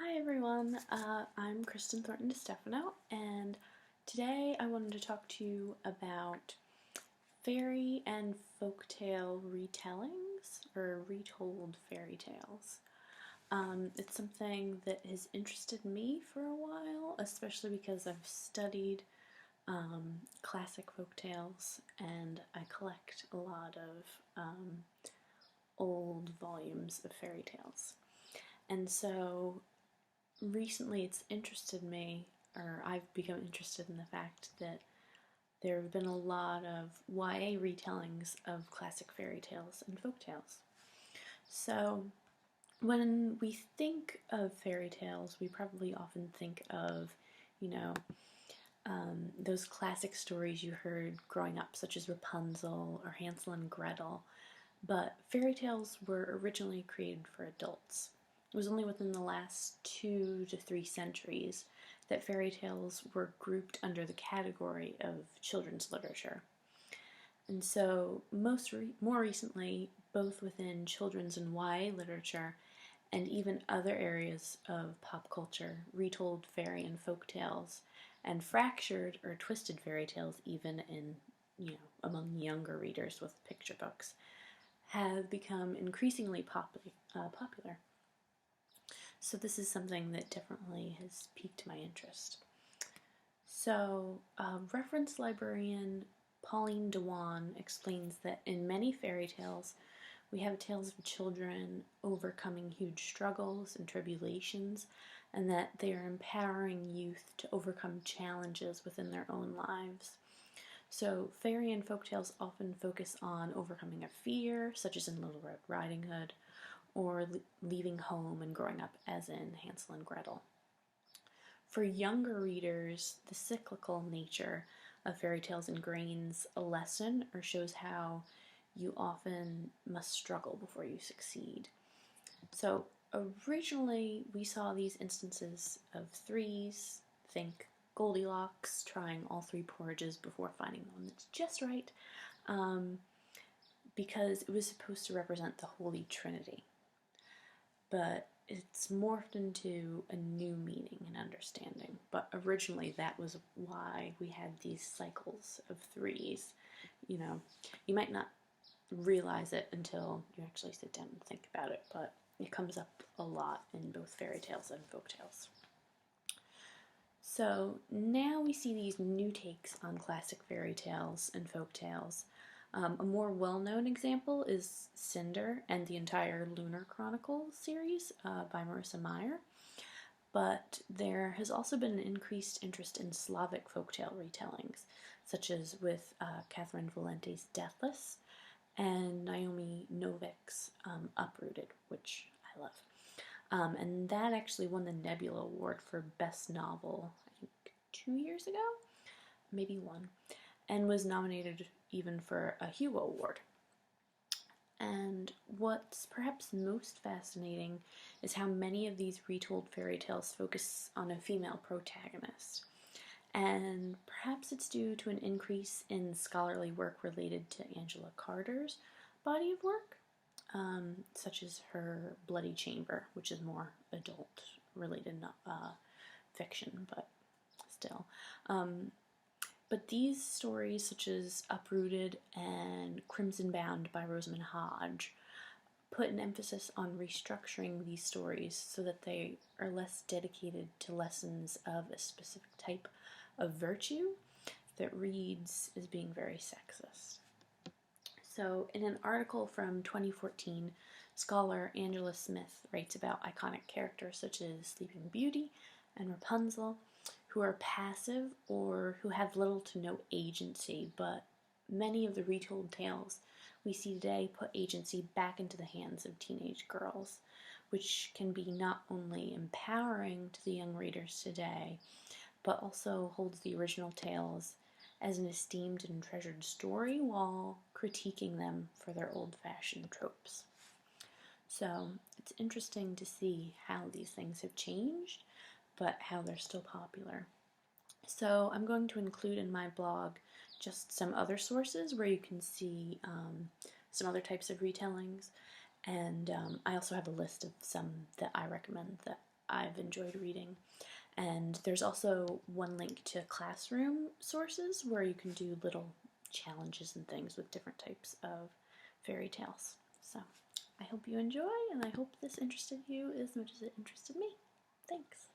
Hi everyone, I'm Kristen Thornton-De, and today I wanted to talk to you about fairy and folktale retellings, or retold fairy tales. It's something that has interested me for a while, especially because I've studied classic folktales and I collect a lot of old volumes of fairy tales. And so recently it's interested me, or I've become interested in the fact that there have been a lot of YA retellings of classic fairy tales and folk tales. So when we think of fairy tales, we probably often think of, you know, those classic stories you heard growing up, such as Rapunzel or Hansel and Gretel. But fairy tales were originally created for adults. It was only within the last 2 to 3 centuries that fairy tales were grouped under the category of children's literature. And so, more recently, both within children's and YA literature, and even other areas of pop culture, retold fairy and folk tales, and fractured or twisted fairy tales, even in, among younger readers with picture books, have become increasingly popular. So this is something that definitely has piqued my interest. So reference librarian Pauline Dewan explains that in many fairy tales, we have tales of children overcoming huge struggles and tribulations, and that they are empowering youth to overcome challenges within their own lives. So fairy and folk tales often focus on overcoming a fear, such as in Little Red Riding Hood, or leaving home and growing up, as in Hansel and Gretel. For younger readers, the cyclical nature of fairy tales ingrains a lesson or shows how you often must struggle before you succeed. So originally we saw these instances of threes, think Goldilocks trying all 3 porridges before finding the one that's just right, because it was supposed to represent the Holy Trinity. But it's morphed into a new meaning and understanding. But originally that was why we had these cycles of threes. You might not realize it until you actually sit down and think about it, but it comes up a lot in both fairy tales and folk tales. So now we see these new takes on classic fairy tales and folk tales. A more well-known example is Cinder and the entire Lunar Chronicles series by Marissa Meyer. But there has also been an increased interest in Slavic folktale retellings, such as with Catherine Valente's Deathless and Naomi Novik's Uprooted, which I love. And that actually won the Nebula Award for Best Novel, I think 2 years ago, maybe 1, and was nominated even for a Hugo Award. And what's perhaps most fascinating is how many of these retold fairy tales focus on a female protagonist. And perhaps it's due to an increase in scholarly work related to Angela Carter's body of work, such as her Bloody Chamber, which is more adult-related fiction, but still. But these stories, such as Uprooted and Crimson Bound by Rosamund Hodge, put an emphasis on restructuring these stories so that they are less dedicated to lessons of a specific type of virtue that reads as being very sexist. So in an article from 2014, scholar Angela Smith writes about iconic characters such as Sleeping Beauty and Rapunzel, who are passive or who have little to no agency, but many of the retold tales we see today put agency back into the hands of teenage girls, which can be not only empowering to the young readers today, but also holds the original tales as an esteemed and treasured story while critiquing them for their old-fashioned tropes. So it's interesting to see how these things have changed, but how they're still popular. So I'm going to include in my blog just some other sources where you can see some other types of retellings, and I also have a list of some that I recommend that I've enjoyed reading. And there's also one link to classroom sources where you can do little challenges and things with different types of fairy tales. So I hope you enjoy, and I hope this interested you as much as it interested me. Thanks.